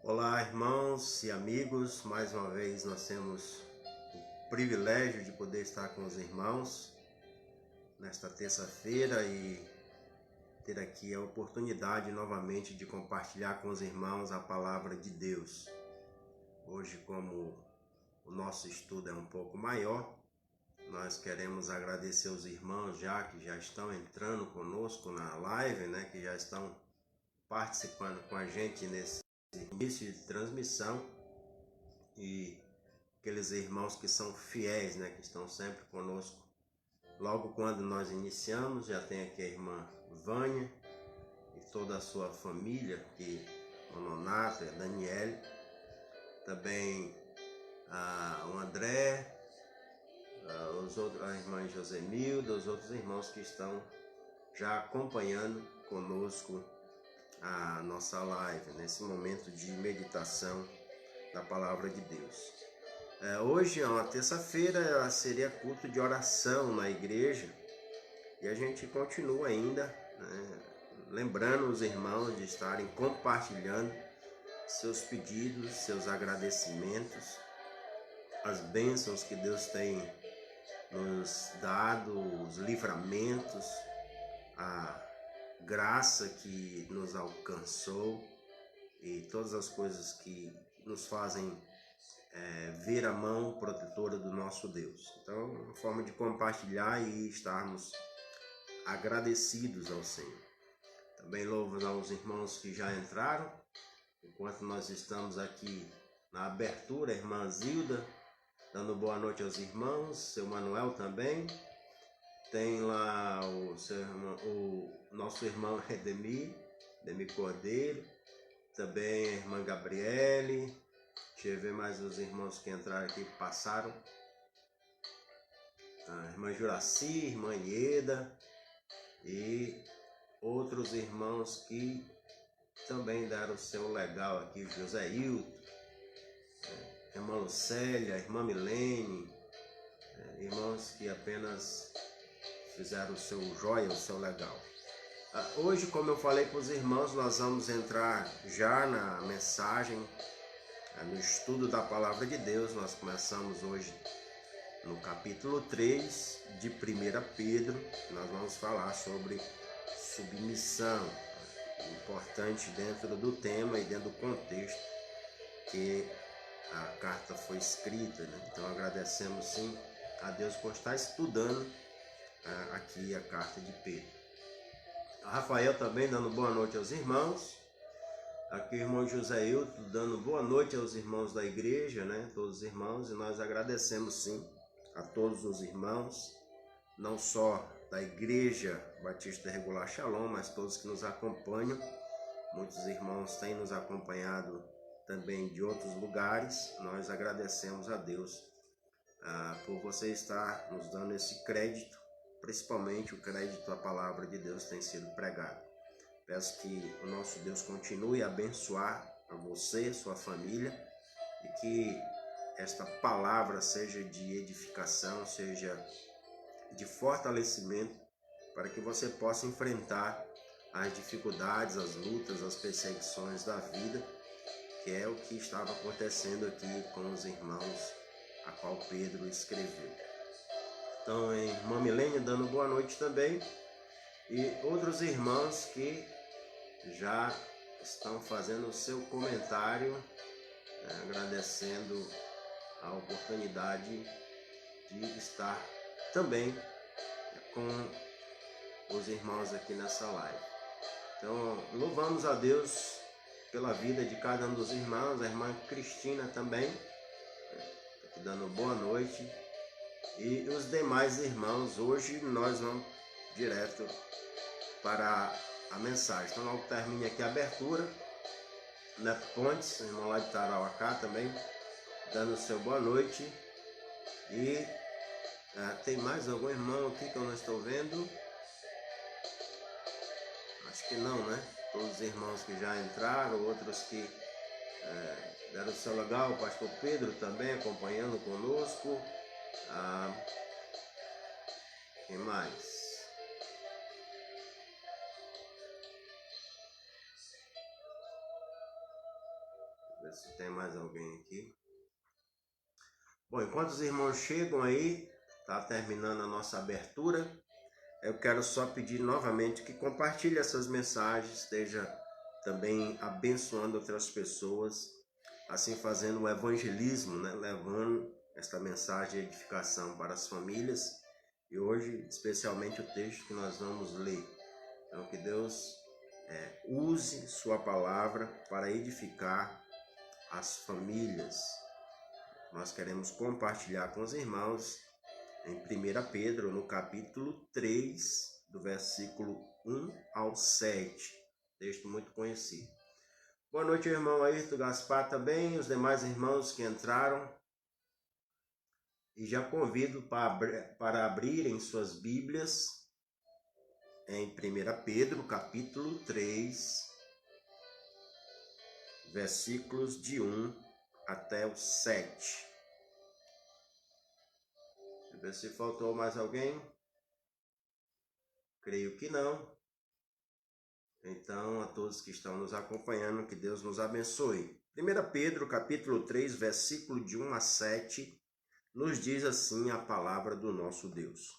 Olá, irmãos e amigos. Mais uma vez nós temos o privilégio de poder estar com os irmãos nesta terça-feira e ter aqui a oportunidade novamente de compartilhar com os irmãos a palavra de Deus. Hoje, como o nosso estudo é um pouco maior, nós queremos agradecer os irmãos que já estão entrando conosco na live, que já estão participando com a gente nesse início de transmissão, e aqueles irmãos que são fiéis, que estão sempre conosco. Logo quando nós iniciamos, já tem aqui a irmã Vânia e toda a sua família, que o Nonato e a Daniele, também o André, a irmã Josemilda, os outros irmãos que estão já acompanhando conosco a nossa live, nesse momento de meditação da palavra de Deus. Hoje é uma terça-feira, seria culto de oração na igreja, e a gente continua ainda, lembrando os irmãos de estarem compartilhando seus pedidos, seus agradecimentos, as bênçãos que Deus tem nos dado, os livramentos, a graça que nos alcançou e todas as coisas que nos fazem ver a mão protetora do nosso Deus. Então, uma forma de compartilhar e estarmos agradecidos ao Senhor. Também louvo aos irmãos que já entraram. Enquanto nós estamos aqui na abertura, a irmã Zilda dando boa noite aos irmãos, seu Manuel também. Tem lá o nosso irmão Redemir Cordeiro, também a irmã Gabriele. Deixa eu ver mais os irmãos que entraram aqui, que passaram. A irmã Juraci, irmã Ieda e outros irmãos que também deram o seu legal aqui, José Hilton, irmã Lucélia, irmã Milene, irmãos que apenas fizeram o seu joia, o seu legal. Hoje, como eu falei para os irmãos, nós vamos entrar já na mensagem, no estudo da palavra de Deus. Nós começamos hoje no capítulo 3 de 1 Pedro. Nós vamos falar sobre submissão, importante dentro do tema e dentro do contexto que a carta foi escrita. Então agradecemos sim a Deus por estar estudando aqui a carta de Pedro. Rafael também dando boa noite aos irmãos. Aqui o irmão José Hilton dando boa noite aos irmãos da igreja, todos os irmãos, e nós agradecemos sim a todos os irmãos, não só da Igreja Batista Regular Shalom, mas todos que nos acompanham. Muitos irmãos têm nos acompanhado também de outros lugares. Nós agradecemos a Deus por você estar nos dando esse crédito, principalmente o crédito à palavra de Deus tem sido pregado. Peço que o nosso Deus continue a abençoar a você, sua família, e que esta palavra seja de edificação, seja de fortalecimento, para que você possa enfrentar as dificuldades, as lutas, as perseguições da vida, que é o que estava acontecendo aqui com os irmãos a qual Pedro escreveu. Então, a irmã Milene dando boa noite também, e outros irmãos que já estão fazendo o seu comentário, agradecendo a oportunidade de estar também com os irmãos aqui nessa live. Então, louvamos a Deus pela vida de cada um dos irmãos. A irmã Cristina também, aqui dando boa noite. E os demais irmãos, hoje nós vamos direto para a mensagem. Então, logo termine aqui a abertura. Neto Pontes, irmão lá de Tarauacá também, dando o seu boa noite. E tem mais algum irmão aqui que eu não estou vendo? Acho que não, Todos os irmãos que já entraram, outros que deram o seu legal, o pastor Pedro também acompanhando conosco. Quem mais? Ver se tem mais alguém aqui. Bom, enquanto os irmãos chegam aí, tá terminando a nossa abertura, eu quero só pedir novamente que compartilhe essas mensagens, esteja também abençoando outras pessoas, assim fazendo o evangelismo, né? Levando esta mensagem de edificação para as famílias. E hoje, especialmente, o texto que nós vamos ler. Então, que Deus use sua palavra para edificar as famílias. Nós queremos compartilhar com os irmãos em 1 Pedro, no capítulo 3, do versículo 1 ao 7. Texto muito conhecido. Boa noite, irmão Ayrton Gaspar também, os demais irmãos que entraram. E já convido para abrirem suas Bíblias em 1 Pedro, capítulo 3, versículos de 1 até o 7. Deixa eu ver se faltou mais alguém. Creio que não. Então, a todos que estão nos acompanhando, que Deus nos abençoe. 1 Pedro, capítulo 3, versículo de 1 a 7, nos diz assim a palavra do nosso Deus.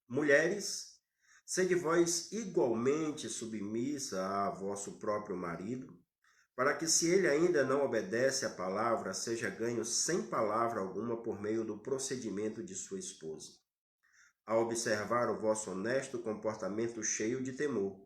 Mulheres, sede vós igualmente submissa a vosso próprio marido, para que, se ele ainda não obedece à palavra, seja ganho sem palavra alguma por meio do procedimento de sua esposa, a observar o vosso honesto comportamento cheio de temor.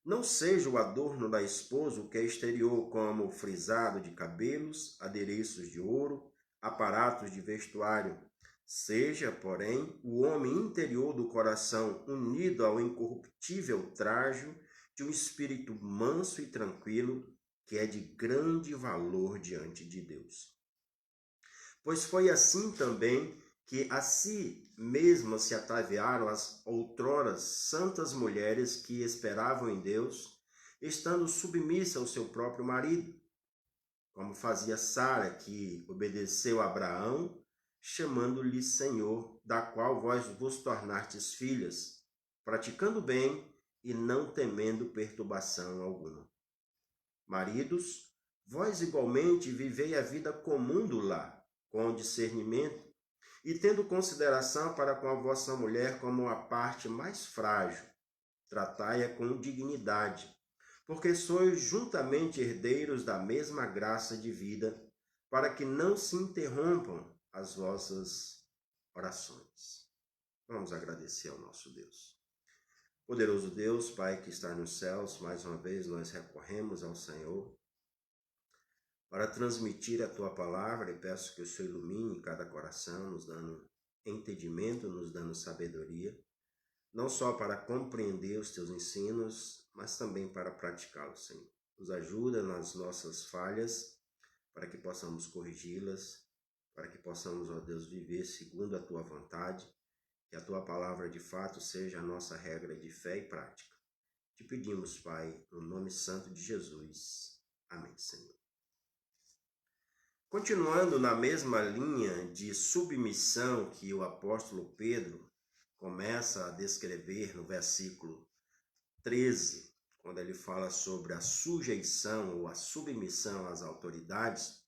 Não seja o adorno da esposa o que é exterior, como frisado de cabelos, adereços de ouro, aparatos de vestuário. Seja, porém, o homem interior do coração unido ao incorruptível trajo de um espírito manso e tranquilo, que é de grande valor diante de Deus. Pois foi assim também que a si mesmas se ataviaram as outroras santas mulheres que esperavam em Deus, estando submissas ao seu próprio marido, como fazia Sara, que obedeceu a Abraão, chamando-lhe Senhor, da qual vós vos tornastes filhas, praticando bem e não temendo perturbação alguma. Maridos, vós igualmente vivei a vida comum do lar, com discernimento, e tendo consideração para com a vossa mulher como a parte mais frágil, tratai-a com dignidade, porque sois juntamente herdeiros da mesma graça de vida, para que não se interrompam as vossas orações. Vamos agradecer ao nosso Deus. Poderoso Deus, Pai que está nos céus, mais uma vez nós recorremos ao Senhor para transmitir a Tua palavra, e peço que o Senhor ilumine cada coração, nos dando entendimento, nos dando sabedoria, não só para compreender os Teus ensinos, mas também para praticá-los, Senhor. Nos ajuda nas nossas falhas, para que possamos corrigi-las, para que possamos, ó Deus, viver segundo a Tua vontade, que a Tua palavra de fato seja a nossa regra de fé e prática. Te pedimos, Pai, no nome santo de Jesus. Amém, Senhor. Continuando na mesma linha de submissão que o apóstolo Pedro começa a descrever no versículo 13, quando ele fala sobre a sujeição ou a submissão às autoridades,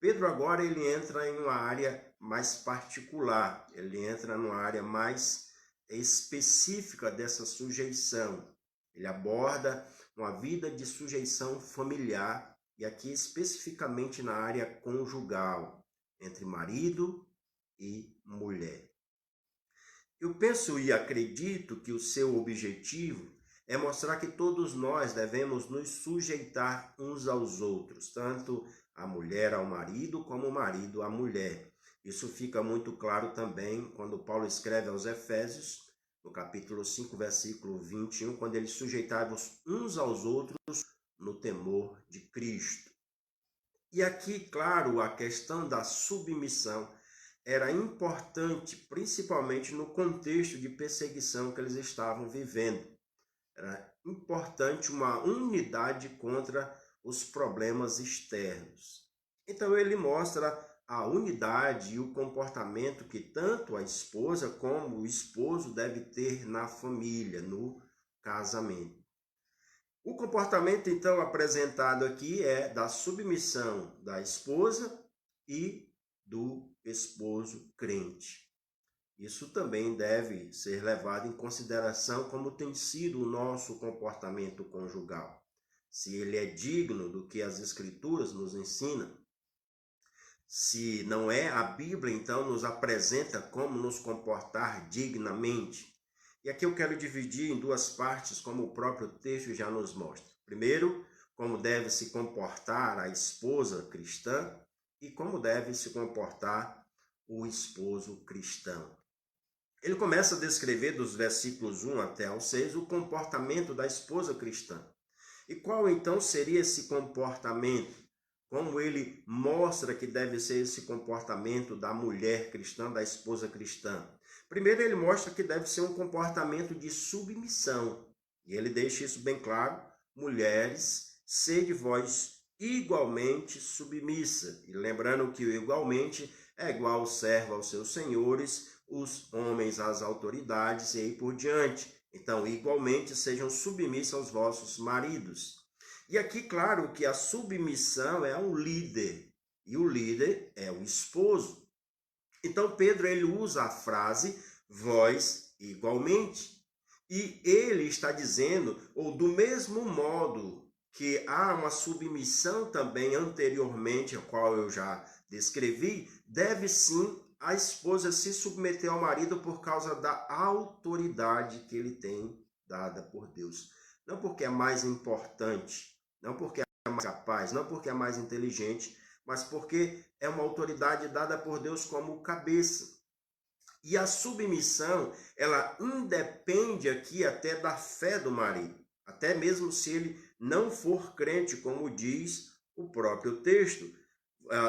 Pedro agora ele entra em uma área mais particular, ele entra numa área mais específica dessa sujeição. Ele aborda uma vida de sujeição familiar, e aqui especificamente na área conjugal, entre marido e mulher. Eu penso e acredito que o seu objetivo é mostrar que todos nós devemos nos sujeitar uns aos outros, tanto a mulher ao marido como o marido à mulher. Isso fica muito claro também quando Paulo escreve aos Efésios, no capítulo 5, versículo 21, quando ele sujeitava uns aos outros no temor de Cristo. E aqui, claro, a questão da submissão era importante, principalmente no contexto de perseguição que eles estavam vivendo. Era importante uma unidade contra os problemas externos. Então ele mostra a unidade e o comportamento que tanto a esposa como o esposo deve ter na família, no casamento. O comportamento, então, apresentado aqui é da submissão da esposa e do esposo crente. Isso também deve ser levado em consideração como tem sido o nosso comportamento conjugal. Se ele é digno do que as Escrituras nos ensinam. Se não é, a Bíblia então nos apresenta como nos comportar dignamente. E aqui eu quero dividir em duas partes, como o próprio texto já nos mostra. Primeiro, como deve se comportar a esposa cristã e como deve se comportar o esposo cristão. Ele começa a descrever dos versículos 1 até o 6 o comportamento da esposa cristã. E qual então seria esse comportamento? Como ele mostra que deve ser esse comportamento da mulher cristã, da esposa cristã? Primeiro, ele mostra que deve ser um comportamento de submissão. E ele deixa isso bem claro. Mulheres, sede vós igualmente submissa. E lembrando que o igualmente é igual servo aos seus senhores, os homens às autoridades e aí por diante. Então, igualmente, sejam submissos aos vossos maridos. E aqui, claro, que a submissão é um líder, e o líder é o esposo. Então, Pedro, ele usa a frase, vós igualmente. E ele está dizendo, ou do mesmo modo que há uma submissão também anteriormente, a qual eu já descrevi, deve sim a esposa se submeter ao marido por causa da autoridade que ele tem dada por Deus. Não porque é mais importante, não porque é mais capaz, não porque é mais inteligente, mas porque é uma autoridade dada por Deus como cabeça. E a submissão, ela independe aqui até da fé do marido, até mesmo se ele não for crente, como diz o próprio texto,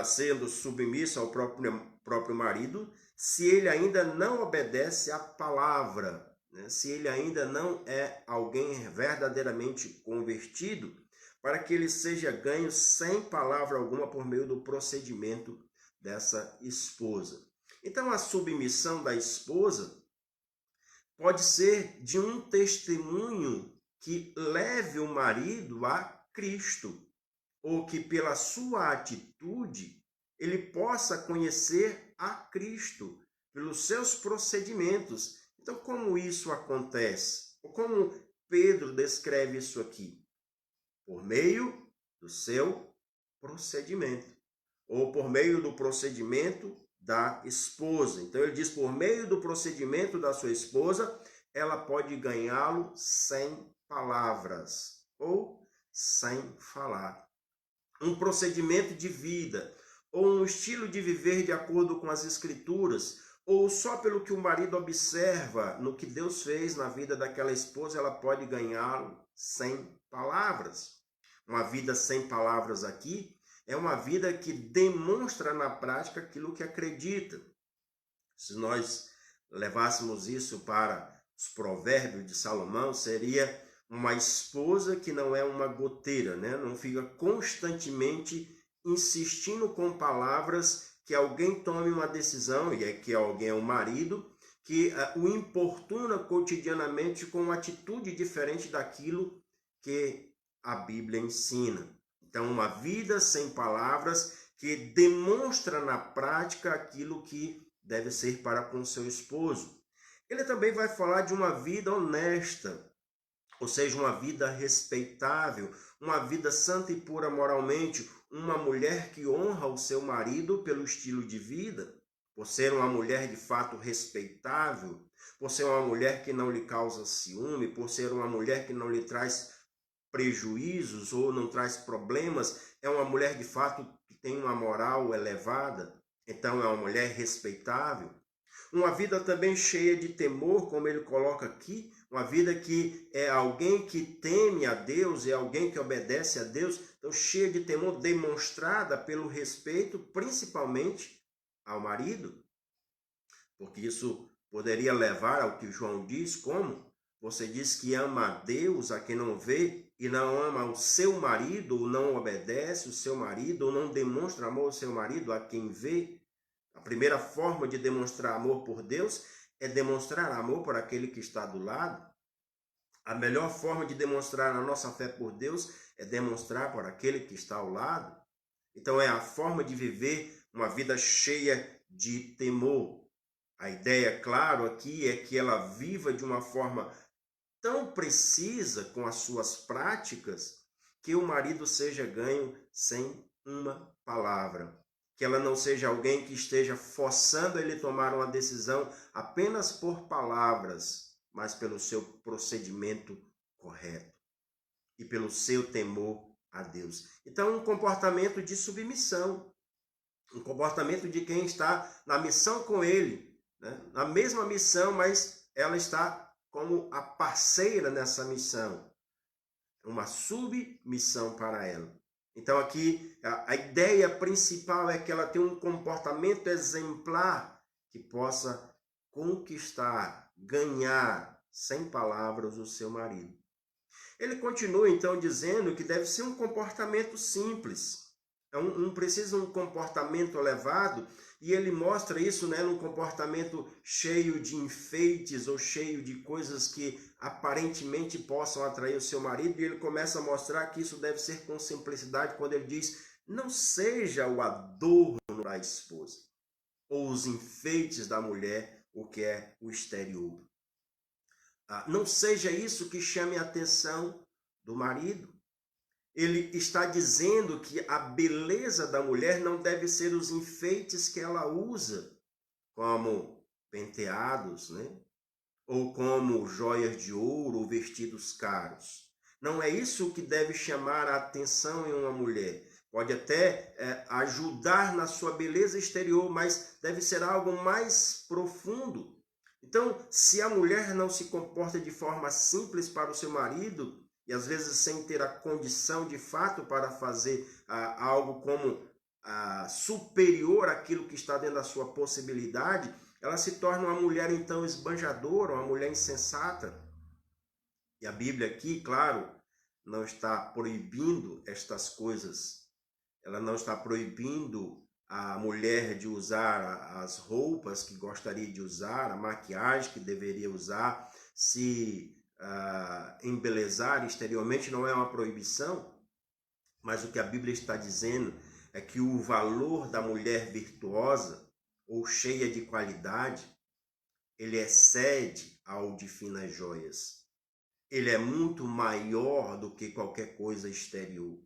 sendo submisso ao próprio marido, se ele ainda não obedece à palavra, né? Se ele ainda não é alguém verdadeiramente convertido, para que ele seja ganho sem palavra alguma por meio do procedimento dessa esposa. Então, a submissão da esposa pode ser de um testemunho que leve o marido a Cristo, ou que pela sua atitude ele possa conhecer a Cristo, pelos seus procedimentos. Então, como isso acontece? Ou como Pedro descreve isso aqui? Por meio do seu procedimento, ou por meio do procedimento da esposa. Então ele diz, por meio do procedimento da sua esposa, ela pode ganhá-lo sem palavras, ou sem falar. Um procedimento de vida, ou um estilo de viver de acordo com as Escrituras, ou só pelo que o marido observa no que Deus fez na vida daquela esposa, ela pode ganhá-lo sem palavras. Uma vida sem palavras aqui é uma vida que demonstra na prática aquilo que acredita. Se nós levássemos isso para os provérbios de Salomão, seria uma esposa que não é uma goteira, né? Não fica constantemente insistindo com palavras que alguém tome uma decisão, e é que alguém é o marido, que o importuna cotidianamente com uma atitude diferente daquilo que a Bíblia ensina. Então, uma vida sem palavras que demonstra na prática aquilo que deve ser para com seu esposo. Ele também vai falar de uma vida honesta, ou seja, uma vida respeitável, uma vida santa e pura moralmente, uma mulher que honra o seu marido pelo estilo de vida, por ser uma mulher de fato respeitável, por ser uma mulher que não lhe causa ciúme, por ser uma mulher que não lhe traz prejuízos ou não traz problemas, é uma mulher de fato que tem uma moral elevada, então é uma mulher respeitável. Uma vida também cheia de temor, como ele coloca aqui, uma vida que é alguém que teme a Deus, é alguém que obedece a Deus, então cheia de temor, demonstrada pelo respeito, principalmente ao marido, porque isso poderia levar ao que João diz, como você diz que ama a Deus, a quem não vê, e não ama o seu marido, ou não obedece o seu marido, ou não demonstra amor ao seu marido, a quem vê. A primeira forma de demonstrar amor por Deus é demonstrar amor por aquele que está do lado. A melhor forma de demonstrar a nossa fé por Deus é demonstrar por aquele que está ao lado. Então é a forma de viver uma vida cheia de temor. A ideia, claro, aqui é que ela viva de uma forma tão precisa com as suas práticas que o marido seja ganho sem uma palavra. Que ela não seja alguém que esteja forçando ele a tomar uma decisão apenas por palavras, mas pelo seu procedimento correto e pelo seu temor a Deus. Então, um comportamento de submissão, um comportamento de quem está na missão com ele, né? Na mesma missão, mas ela está como a parceira nessa missão, uma submissão para ela. Então aqui a ideia principal é que ela tenha um comportamento exemplar que possa conquistar, ganhar, sem palavras, o seu marido. Ele continua então dizendo que deve ser um comportamento simples. Não precisa um comportamento elevado, e ele mostra isso, né, num comportamento cheio de enfeites ou cheio de coisas que aparentemente possam atrair o seu marido, e ele começa a mostrar que isso deve ser com simplicidade quando ele diz: não seja o adorno da esposa ou os enfeites da mulher o que é o exterior. Não seja isso que chame a atenção do marido. Ele está dizendo que a beleza da mulher não deve ser os enfeites que ela usa, como penteados, né? Ou como joias de ouro ou vestidos caros. Não é isso que deve chamar a atenção em uma mulher. Pode até ajudar na sua beleza exterior, mas deve ser algo mais profundo. Então, se a mulher não se comporta de forma simples para o seu marido, e às vezes sem ter a condição de fato para fazer algo como superior àquilo que está dentro da sua possibilidade, ela se torna uma mulher então esbanjadora, uma mulher insensata. E a Bíblia aqui, claro, não está proibindo estas coisas. Ela não está proibindo a mulher de usar as roupas que gostaria de usar, a maquiagem que deveria usar, se embelezar exteriormente não é uma proibição, mas o que a Bíblia está dizendo é que o valor da mulher virtuosa ou cheia de qualidade, ele excede ao de finas joias. Ele é muito maior do que qualquer coisa exterior.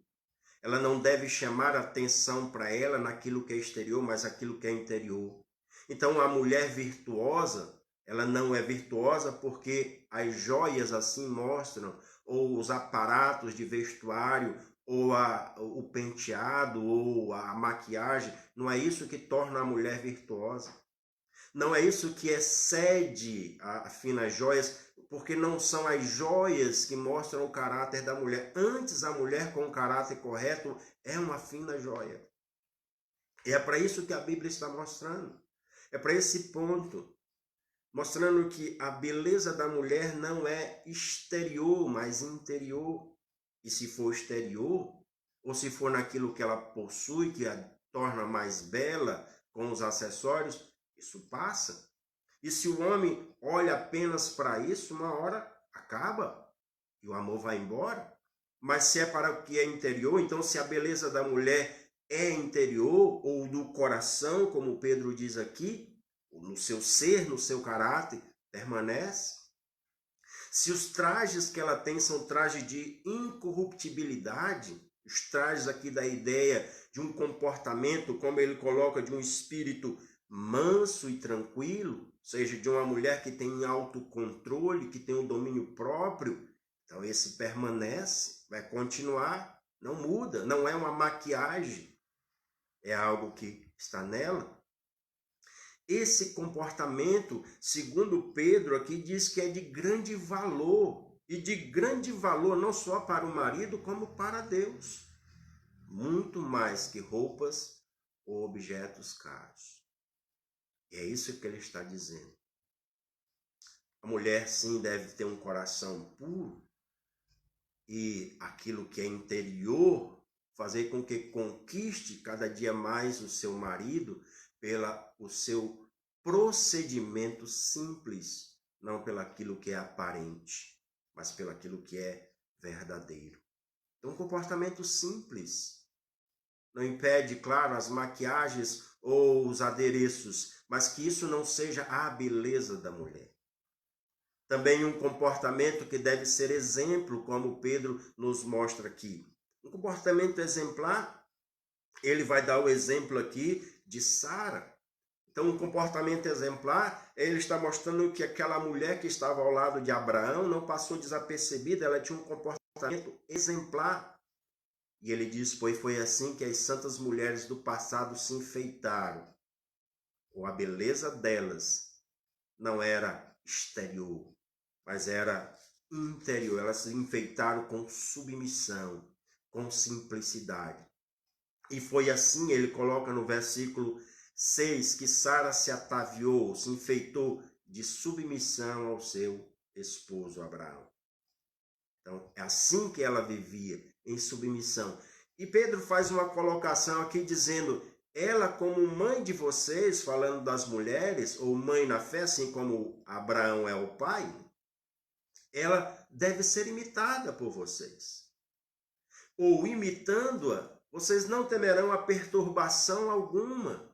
Ela não deve chamar atenção para ela naquilo que é exterior, mas aquilo que é interior. Então, a mulher virtuosa, ela não é virtuosa porque as joias assim mostram, ou os aparatos de vestuário, ou o penteado, ou a maquiagem. Não é isso que torna a mulher virtuosa. Não é isso que excede a finas joias, porque não são as joias que mostram o caráter da mulher. Antes, a mulher com o caráter correto é uma fina joia. E é para isso que a Bíblia está mostrando. É para esse ponto. Mostrando que a beleza da mulher não é exterior, mas interior. E se for exterior, ou se for naquilo que ela possui, que a torna mais bela, com os acessórios, isso passa. E se o homem olha apenas para isso, uma hora acaba e o amor vai embora. Mas se é para o que é interior, então se a beleza da mulher é interior ou do coração, como Pedro diz aqui, no seu ser, no seu caráter, permanece. Se os trajes que ela tem são trajes de incorruptibilidade, os trajes aqui da ideia de um comportamento, como ele coloca, de um espírito manso e tranquilo, ou seja, de uma mulher que tem autocontrole, que tem um domínio próprio, então esse permanece, vai continuar, não muda, não é uma maquiagem, é algo que está nela. Esse comportamento, segundo Pedro aqui, diz que é de grande valor, e de grande valor não só para o marido, como para Deus, muito mais que roupas ou objetos caros. E é isso que ele está dizendo. A mulher, sim, deve ter um coração puro e aquilo que é interior fazer com que conquiste cada dia mais o seu marido o seu procedimento simples, não pelaquilo que é aparente. mas pelo aquilo que é verdadeiro. Então, um comportamento simples. Não impede, claro, as maquiagens ou os adereços, mas que isso não seja a beleza da mulher. Também um comportamento que deve ser exemplo, como Pedro nos mostra aqui. Um comportamento exemplar, ele vai dar o exemplo aqui de Sara. Então, um comportamento exemplar, ele está mostrando que aquela mulher que estava ao lado de Abraão não passou desapercebida, ela tinha um comportamento exemplar. E ele diz, pois foi assim que as santas mulheres do passado se enfeitaram. Ou a beleza delas não era exterior, mas era interior. Elas se enfeitaram com submissão, com simplicidade. E foi assim, ele coloca no versículo 6, que Sara se ataviou, se enfeitou de submissão ao seu esposo Abraão. Então, é assim que ela vivia, em submissão. E Pedro faz uma colocação aqui dizendo, ela como mãe de vocês, falando das mulheres, ou mãe na fé, assim como Abraão é o pai, ela deve ser imitada por vocês. Ou imitando-a, vocês não temerão a perturbação alguma.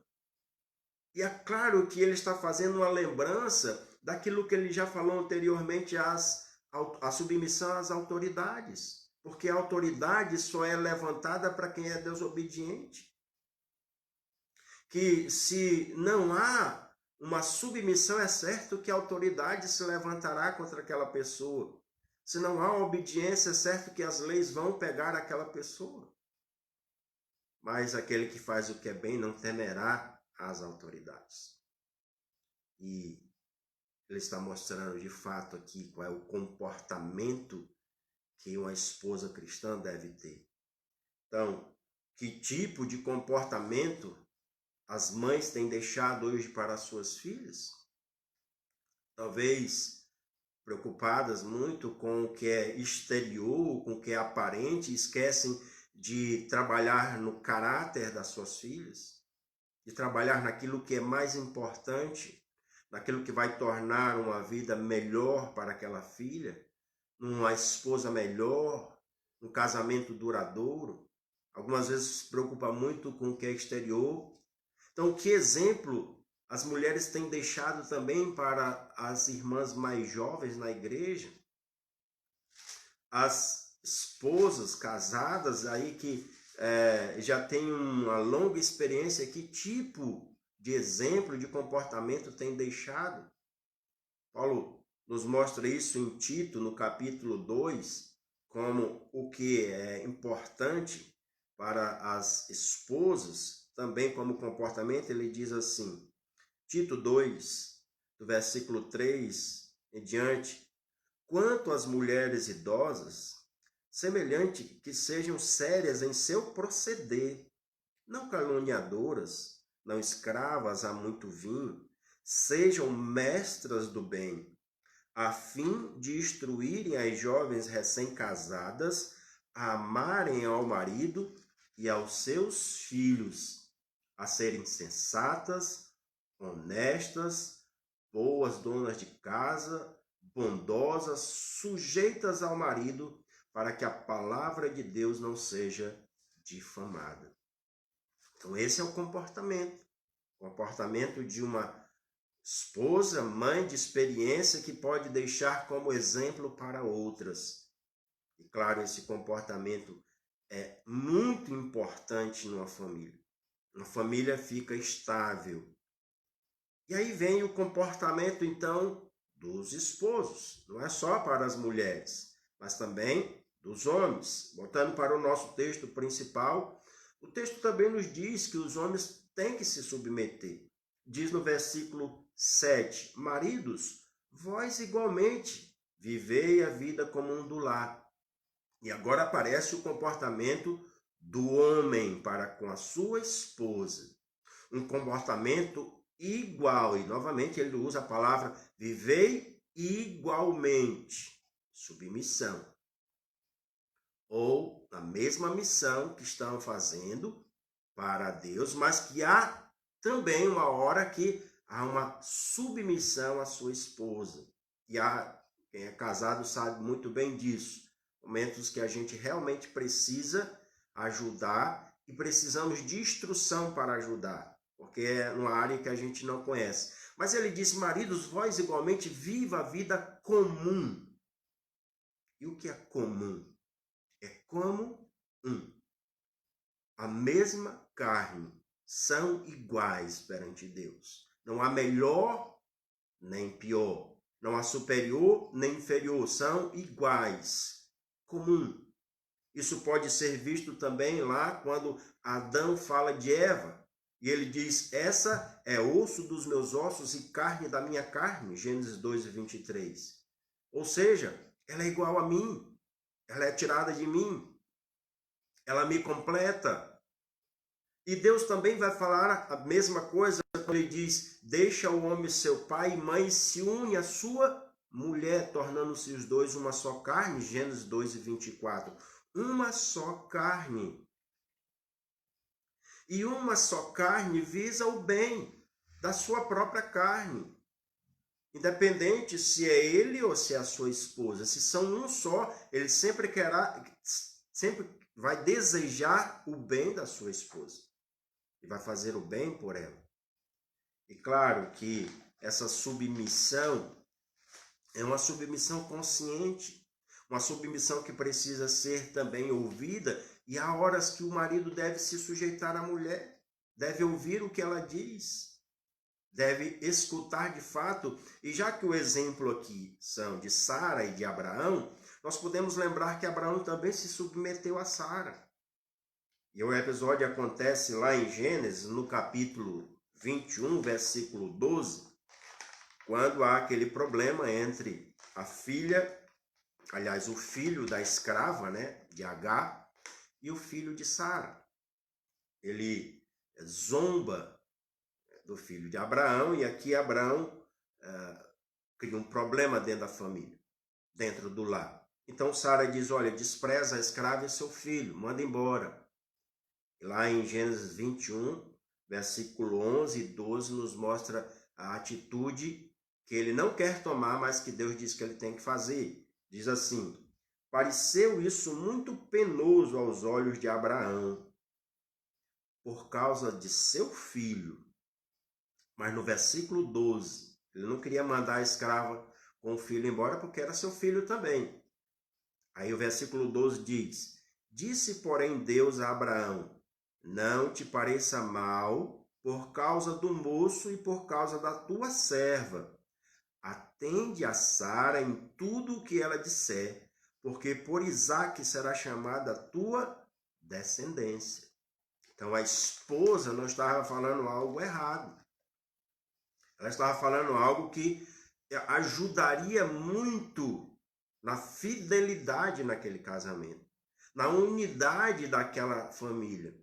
E é claro que ele está fazendo uma lembrança daquilo que ele já falou anteriormente, a submissão às autoridades. Porque a autoridade só é levantada para quem é desobediente. Que se não há uma submissão, é certo que a autoridade se levantará contra aquela pessoa. Se não há obediência, é certo que as leis vão pegar aquela pessoa. Mas aquele que faz o que é bem não temerá as autoridades. E ele está mostrando de fato aqui qual é o comportamento que uma esposa cristã deve ter. Então, que tipo de comportamento as mães têm deixado hoje para as suas filhas? Talvez preocupadas muito com o que é exterior, com o que é aparente, esquecem de trabalhar no caráter das suas filhas, de trabalhar naquilo que é mais importante, naquilo que vai tornar uma vida melhor para aquela filha, uma esposa melhor, um casamento duradouro. Algumas vezes se preocupa muito com o que é exterior. Então, que exemplo as mulheres têm deixado também para as irmãs mais jovens na igreja? As esposas casadas aí que já têm uma longa experiência, que tipo de exemplo, de comportamento tem deixado? Paulo nos mostra isso em Tito, no capítulo 2, como o que é importante para as esposas, também como comportamento. Ele diz assim, Tito 2, do versículo 3 em diante, quanto às mulheres idosas, semelhante que sejam sérias em seu proceder, não caluniadoras, não escravas a muito vinho, sejam mestras do bem, a fim de instruírem as jovens recém-casadas a amarem ao marido e aos seus filhos, a serem sensatas, honestas, boas donas de casa, bondosas, sujeitas ao marido, para que a palavra de Deus não seja difamada. Então esse é o comportamento de uma esposa, mãe de experiência, que pode deixar como exemplo para outras. E claro, esse comportamento é muito importante numa família. Uma família fica estável. E aí vem o comportamento, então, dos esposos. Não é só para as mulheres, mas também dos homens. Voltando para o nosso texto principal, o texto também nos diz que os homens têm que se submeter. Diz no versículo 7, maridos, vós igualmente vivei a vida comum do lar. E agora aparece o comportamento do homem para com a sua esposa. Um comportamento igual. E novamente ele usa a palavra vivei igualmente. Submissão. Ou a mesma missão que estão fazendo para Deus, mas que há também uma hora que há uma submissão à sua esposa. E há Quem é casado sabe muito bem disso. Momentos que a gente realmente precisa ajudar e precisamos de instrução para ajudar, porque é uma área que a gente não conhece. Mas ele disse, maridos, vós igualmente viva a vida comum. E o que é comum? É como a mesma carne, são iguais perante Deus. Não há melhor nem pior. Não há superior nem inferior. São iguais. Comum. Isso pode ser visto também lá quando Adão fala de Eva. E ele diz, essa é osso dos meus ossos e carne da minha carne. Gênesis 2:23. Ou seja, ela é igual a mim. Ela é tirada de mim. Ela me completa. E Deus também vai falar a mesma coisa quando ele diz, deixa o homem seu pai e mãe e se une à sua mulher, tornando-se os dois uma só carne. Gênesis 2:24. Uma só carne. E uma só carne visa o bem da sua própria carne. Independente se é ele ou se é a sua esposa. Se são um só, ele sempre vai desejar o bem da sua esposa. E vai fazer o bem por ela. E claro que essa submissão é uma submissão consciente, uma submissão que precisa ser também ouvida, e há horas que o marido deve se sujeitar à mulher, deve ouvir o que ela diz, deve escutar de fato. E já que o exemplo aqui são de Sara e de Abraão, nós podemos lembrar que Abraão também se submeteu a Sara. E o episódio acontece lá em Gênesis, no capítulo 21, versículo 12, quando há aquele problema entre a filha, aliás, o filho da escrava, né, de Agar, e o filho de Sara. Ele zomba do filho de Abraão, e aqui Abraão cria um problema dentro da família, dentro do lar. Então Sara diz, olha, despreza a escrava e seu filho, manda embora. Lá em Gênesis 21, versículo 11 e 12, nos mostra a atitude que ele não quer tomar, mas que Deus diz que ele tem que fazer. Diz assim, pareceu isso muito penoso aos olhos de Abraão, por causa de seu filho. Mas no versículo 12, ele não queria mandar a escrava com o filho embora, porque era seu filho também. Aí o versículo 12 diz, disse, porém, Deus a Abraão, não te pareça mal por causa do moço e por causa da tua serva. Atende a Sara em tudo o que ela disser, porque por Isaque será chamada a tua descendência. Então a esposa não estava falando algo errado. Ela estava falando algo que ajudaria muito na fidelidade naquele casamento, na unidade daquela família.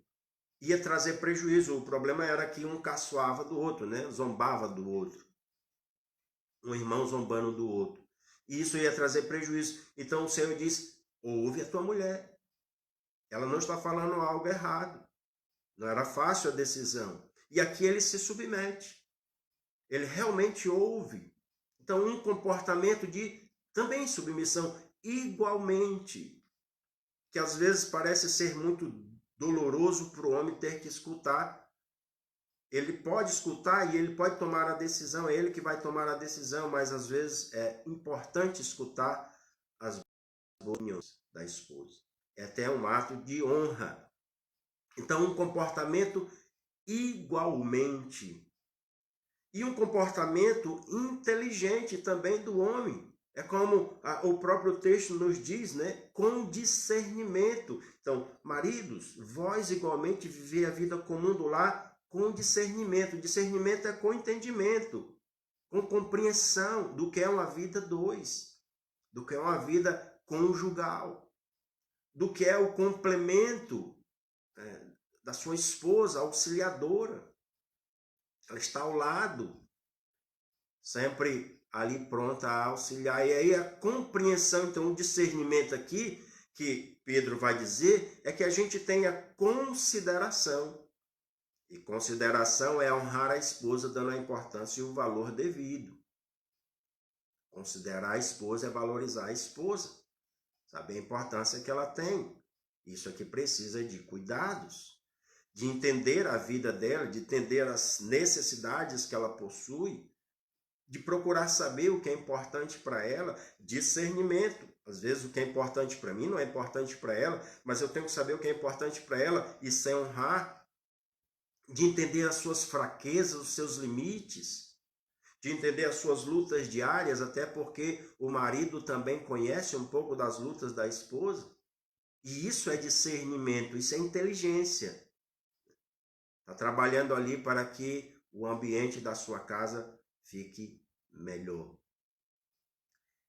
Ia trazer prejuízo. O problema era que um caçoava do outro, né? Zombava do outro. Um irmão zombando do outro. E isso ia trazer prejuízo. Então o Senhor diz, ouve a tua mulher. Ela não está falando algo errado. Não era fácil a decisão. E aqui ele se submete. Ele realmente ouve. Então um comportamento de também submissão igualmente. Que às vezes parece ser muito doloroso para o homem ter que escutar. Ele pode escutar e ele pode tomar a decisão, é ele que vai tomar a decisão, mas às vezes é importante escutar as opiniões da esposa. É até um ato de honra. Então, um comportamento igualmente. E um comportamento inteligente também do homem. É como o próprio texto nos diz, né? Com discernimento. Então, maridos, vós igualmente vivei a vida comum do lar com discernimento. Discernimento é com entendimento, com compreensão do que é uma vida dois, do que é uma vida conjugal, do que é o complemento da sua esposa, auxiliadora. Ela está ao lado, sempre ali pronta a auxiliar. E aí a compreensão, então o discernimento aqui, que Pedro vai dizer, é que a gente tenha consideração. E consideração é honrar a esposa, dando a importância e o valor devido. Considerar a esposa é valorizar a esposa. Saber a importância que ela tem. Isso aqui precisa de cuidados, de entender a vida dela, de entender as necessidades que ela possui, de procurar saber o que é importante para ela, discernimento. Às vezes o que é importante para mim não é importante para ela, mas eu tenho que saber o que é importante para ela e sem honrar, de entender as suas fraquezas, os seus limites, de entender as suas lutas diárias, até porque o marido também conhece um pouco das lutas da esposa. E isso é discernimento, isso é inteligência. Está trabalhando ali para que o ambiente da sua casa fique melhor.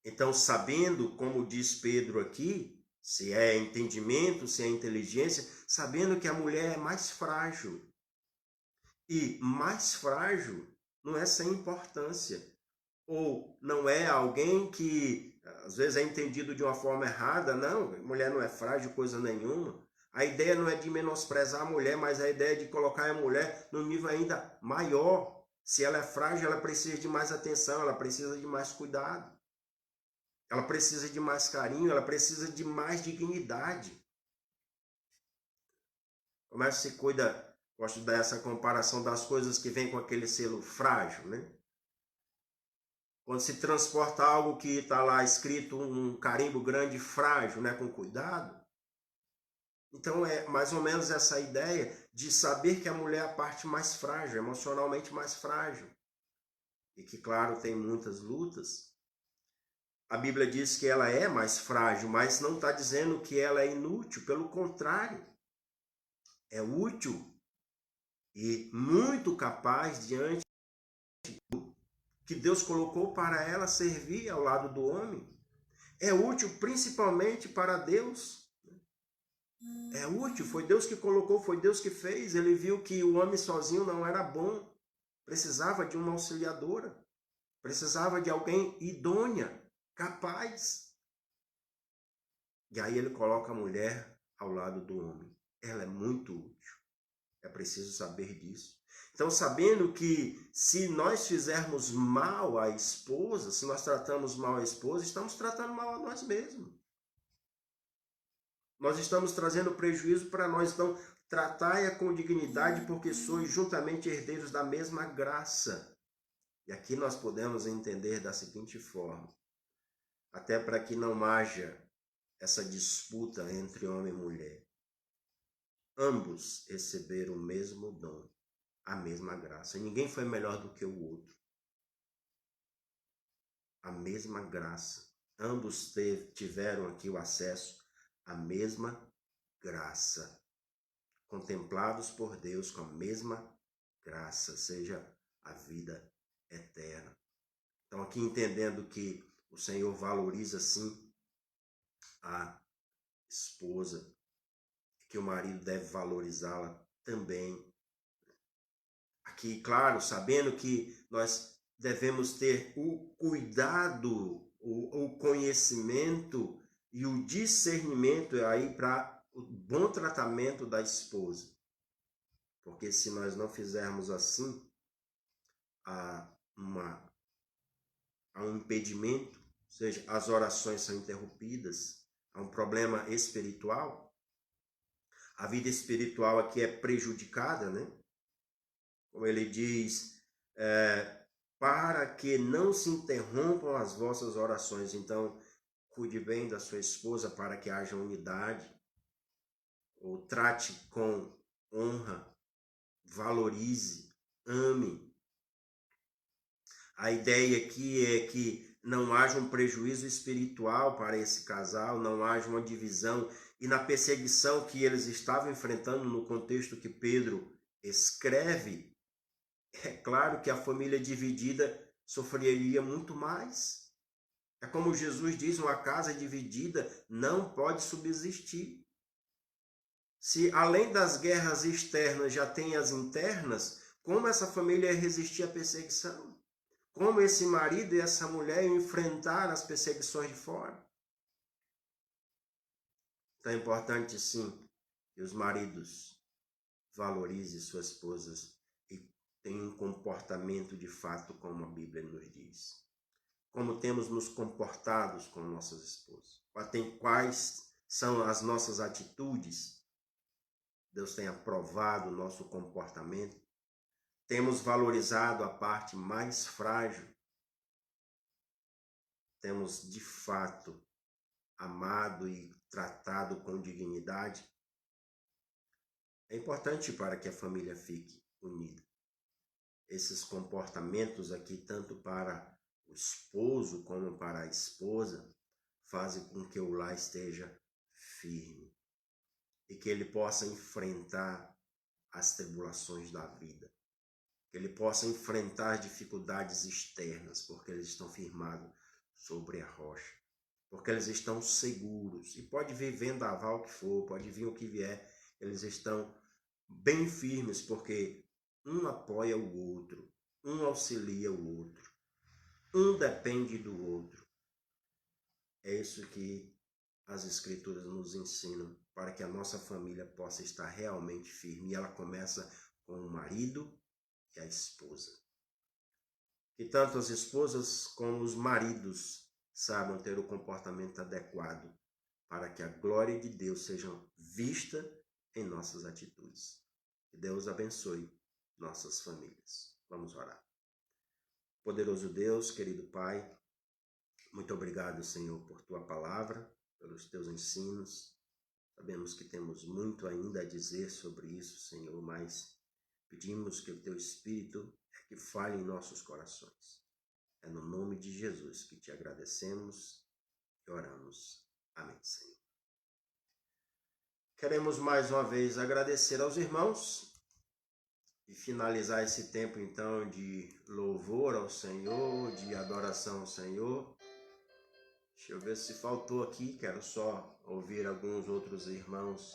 Então, sabendo, como diz Pedro aqui, se é entendimento, se é inteligência, sabendo que a mulher é mais frágil. E mais frágil não é sem importância. Ou não é alguém que, às vezes, é entendido de uma forma errada. Não, mulher não é frágil, coisa nenhuma. A ideia não é de menosprezar a mulher, mas a ideia é de colocar a mulher num nível ainda maior. Se ela é frágil, ela precisa de mais atenção, ela precisa de mais cuidado. Ela precisa de mais carinho, ela precisa de mais dignidade. Como é que se cuida? Gosto dessa comparação das coisas que vêm com aquele selo frágil, né? Quando se transporta algo que está lá escrito um carimbo grande, frágil, né? Com cuidado. Então é mais ou menos essa ideia de saber que a mulher é a parte mais frágil, emocionalmente mais frágil. E que, claro, tem muitas lutas. A Bíblia diz que ela é mais frágil, mas não está dizendo que ela é inútil. Pelo contrário, é útil e muito capaz diante do que Deus colocou para ela servir ao lado do homem. É útil principalmente para Deus. É útil, foi Deus que colocou, foi Deus que fez. Ele viu que o homem sozinho não era bom. Precisava de uma auxiliadora. Precisava de alguém idônea, capaz. E aí ele coloca a mulher ao lado do homem. Ela é muito útil. É preciso saber disso. Então, sabendo que se nós fizermos mal à esposa, se nós tratamos mal a esposa, estamos tratando mal a nós mesmos. Nós estamos trazendo prejuízo para nós. Então, tratai-a com dignidade, porque sois juntamente herdeiros da mesma graça. E aqui nós podemos entender da seguinte forma, até para que não haja essa disputa entre homem e mulher. Ambos receberam o mesmo dom, a mesma graça. Ninguém foi melhor do que o outro. A mesma graça. Ambos tiveram aqui o acesso à mesma graça. Contemplados por Deus com a mesma graça, seja a vida eterna. Então, aqui entendendo que o Senhor valoriza, sim, a esposa, que o marido deve valorizá-la também. Aqui, claro, sabendo que nós devemos ter o cuidado, o conhecimento e o discernimento aí para o bom tratamento da esposa. Porque se nós não fizermos assim, há um impedimento, ou seja, as orações são interrompidas, há um problema espiritual. A vida espiritual aqui é prejudicada, né? Como ele diz, para que não se interrompam as vossas orações. Então, cuide bem da sua esposa para que haja unidade, ou trate com honra, valorize, ame. A ideia aqui é que não haja um prejuízo espiritual para esse casal, não haja uma divisão. E na perseguição que eles estavam enfrentando no contexto que Pedro escreve, é claro que a família dividida sofreria muito mais. É como Jesus diz, uma casa dividida não pode subsistir. Se além das guerras externas já tem as internas, como essa família ia resistir à perseguição? Como esse marido e essa mulher iam enfrentar as perseguições de fora? Então é importante, sim, que os maridos valorizem suas esposas e tenham um comportamento de fato como a Bíblia nos diz. como temos nos comportados com nossas esposas. Quais são as nossas atitudes. Deus tem aprovado o nosso comportamento. Temos valorizado a parte mais frágil. Temos, de fato, amado e tratado com dignidade. É importante para que a família fique unida. Esses comportamentos aqui, tanto para o esposo como para a esposa, fazem com que o lar esteja firme e que ele possa enfrentar as tribulações da vida, que ele possa enfrentar dificuldades externas, porque eles estão firmados sobre a rocha, porque eles estão seguros. E pode vir vendaval que for, pode vir o que vier, eles estão bem firmes, porque um apoia o outro, um auxilia o outro, um depende do outro. É isso que as Escrituras nos ensinam, para que a nossa família possa estar realmente firme. E ela começa com o marido e a esposa. Que tanto as esposas como os maridos saibam ter o comportamento adequado para que a glória de Deus seja vista em nossas atitudes. Que Deus abençoe nossas famílias. Vamos orar. Poderoso Deus, querido Pai, muito obrigado, Senhor, por Tua palavra, pelos Teus ensinos. Sabemos que temos muito ainda a dizer sobre isso, Senhor, mas pedimos que o Teu Espírito que fale em nossos corações. É no nome de Jesus que Te agradecemos e oramos. Amém, Senhor. Queremos mais uma vez agradecer aos irmãos e finalizar esse tempo, então, de louvor ao Senhor, de adoração ao Senhor. Deixa eu ver se faltou aqui, quero só ouvir alguns outros irmãos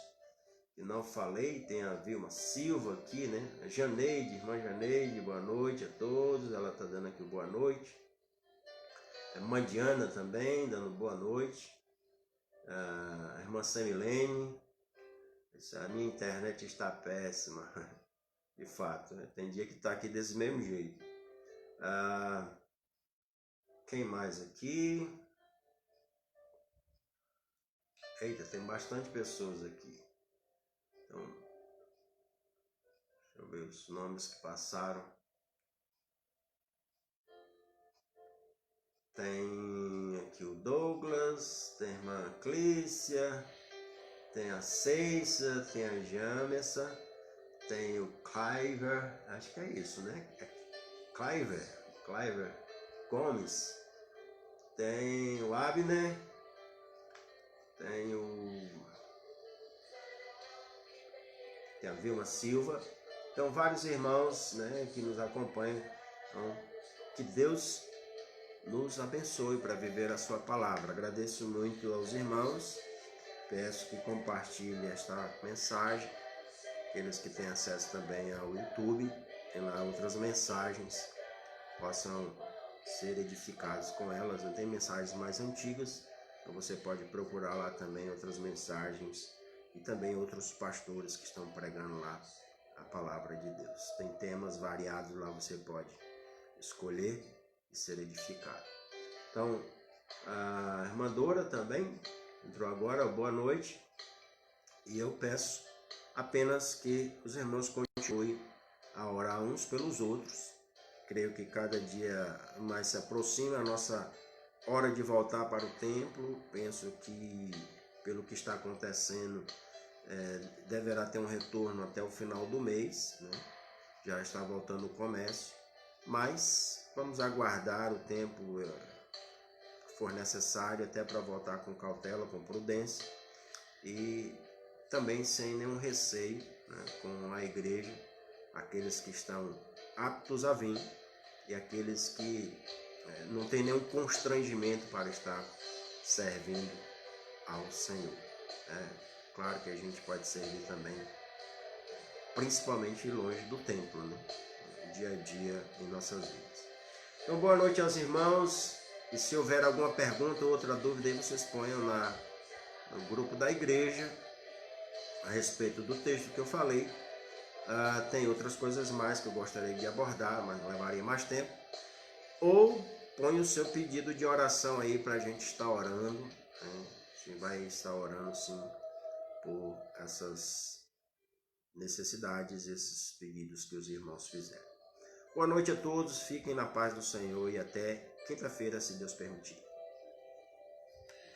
que não falei. Tem a Vilma Silva aqui, né? A Janeide, irmã Janeide, boa noite a todos. Ela está dando aqui boa noite. A irmã Diana também, dando boa noite. A irmã Samilene. A minha internet está péssima, de fato, né? Tem dia que está aqui desse mesmo jeito. Quem mais aqui? Eita, tem bastante pessoas aqui. Então, deixa eu ver os nomes que passaram. Tem aqui o Douglas, tem a irmã Clícia, tem a Ceissa, tem a Jamessa, tem o Cliver, acho que é isso, né? Cliver Gomes, tem o Abner, tem a Vilma Silva. Então, vários irmãos, né, que nos acompanham. Então, que Deus nos abençoe para viver a sua palavra. Agradeço muito aos irmãos. Peço que compartilhem esta mensagem. Aqueles que têm acesso também ao YouTube, tem lá outras mensagens, possam ser edificados com elas. Tem mensagens mais antigas, então você pode procurar lá também outras mensagens e também outros pastores que estão pregando lá a palavra de Deus. Tem temas variados lá, você pode escolher e ser edificado. Então, a irmã Dora também entrou agora, boa noite. E eu peço apenas que os irmãos continuem a orar uns pelos outros. Creio que cada dia mais se aproxima a nossa hora de voltar para o templo. Penso que, pelo que está acontecendo, deverá ter um retorno até o final do mês, né? Já está voltando o comércio, mas vamos aguardar o tempo que for necessário até para voltar com cautela, com prudência e também sem nenhum receio, né, com a igreja, aqueles que estão aptos a vir e aqueles que não têm nenhum constrangimento para estar servindo ao Senhor. Claro que a gente pode servir também, principalmente longe do templo, né? Dia a dia em nossas vidas. Então, boa noite aos irmãos, e se houver alguma pergunta ou outra dúvida, aí vocês ponham no grupo da igreja a respeito do texto que eu falei. Tem outras coisas mais que eu gostaria de abordar, mas não levaria mais tempo. Ou põe o seu pedido de oração aí para a gente estar orando. Né? A gente vai estar orando sim por essas necessidades, esses pedidos que os irmãos fizeram. Boa noite a todos, fiquem na paz do Senhor e até quinta-feira, se Deus permitir.